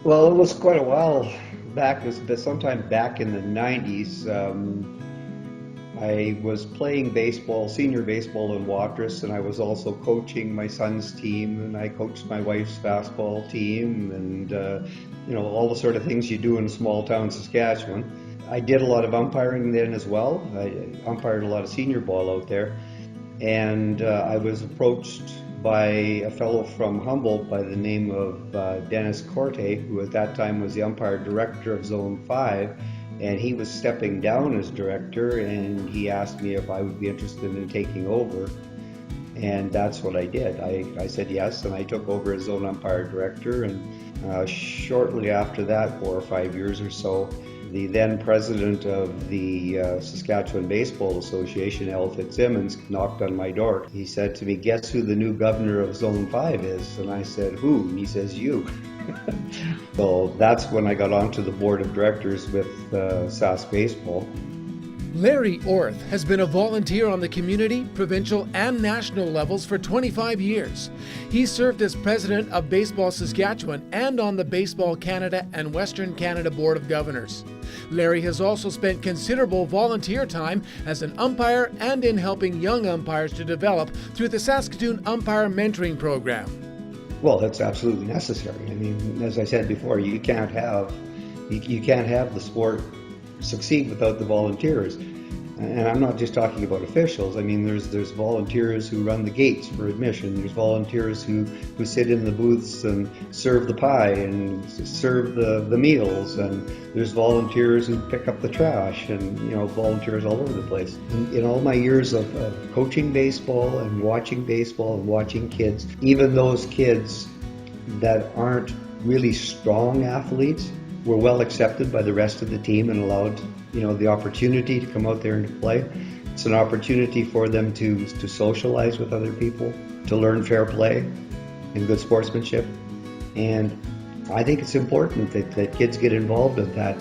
Well, it was quite a while back. It was sometime back in the 90s. I was playing baseball, senior baseball in Watrous, and I was also coaching my son's team, and I coached my wife's basketball team, and all the sort of things you do in small town Saskatchewan. I did a lot of umpiring then as well. I umpired a lot of senior ball out there, and I was approached by a fellow from Humboldt by the name of Dennis Corte, who at that time was the umpire director of Zone 5, and he was stepping down as director, and he asked me if I would be interested in taking over, and that's what I did. I said yes, and I took over as zone umpire director, and shortly after that, 4 or 5 years or so, the then president of the Saskatchewan Baseball Association, Al Fitzsimmons, knocked on my door. He said to me, "Guess who the new governor of Zone 5 is?" And I said, "Who?" And he says, "You." So that's when I got onto the board of directors with Sask Baseball. Larry Orth has been a volunteer on the community, provincial, and national levels for 25 years. He served as president of Baseball Saskatchewan and on the Baseball Canada and Western Canada Board of Governors. Larry has also spent considerable volunteer time as an umpire and in helping young umpires to develop through the Saskatoon Umpire Mentoring Program. Well, that's absolutely necessary. I mean, as I said before, you can't have the sport succeed without the volunteers. And I'm not just talking about officials. I mean, there's volunteers who run the gates for admission. There's volunteers who sit in the booths and serve the pie and serve the meals. And there's volunteers who pick up the trash, and volunteers all over the place. In all my years of coaching baseball and watching kids, even those kids that aren't really strong athletes, were well accepted by the rest of the team and allowed, the opportunity to come out there and to play. It's an opportunity for them to socialize with other people, to learn fair play and good sportsmanship. And I think it's important that kids get involved in that